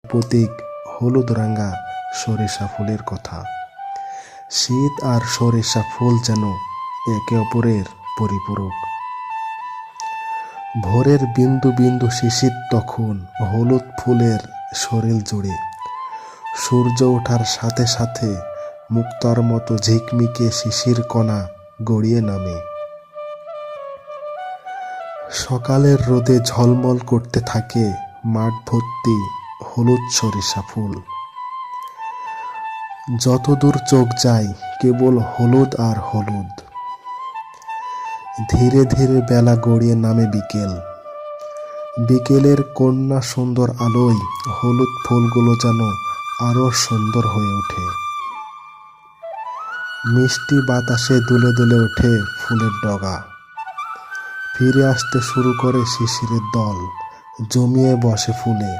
প্রতীক হলুদ রাঙা সরিষা ফুলের কথা। শীত আর সরিষা ফুল যেন একে অপরের পরিপূরক। ভোরের বিন্দু বিন্দু শিশির তখন হলুদ ফুলের শরীর জুড়ে। সূর্য ওঠার সাথে সাথে মুক্তার মতো ঝিকমিকে শিশির কণা গড়িয়ে নামে। সকালের রোদে ঝলমল করতে থাকে মাঠ ভর্তি হলুদ সরিষা ফুল। যতদূর চোখ যায় কেবল হলুদ আর হলুদ। ধীরে ধীরে বেলা গড়িয়ে নামে বিকেল। বিকেলের কন্যা সুন্দর আলোয় হলুদ ফুলগুলো যেন আরো সুন্দর হয়ে ওঠে। মিষ্টি বাতাসে দুলে দুলে ওঠে ফুলের ডগা। ফিরে আসতে শুরু করে শিশিরের দল, জমিয়ে বসে ফুলে।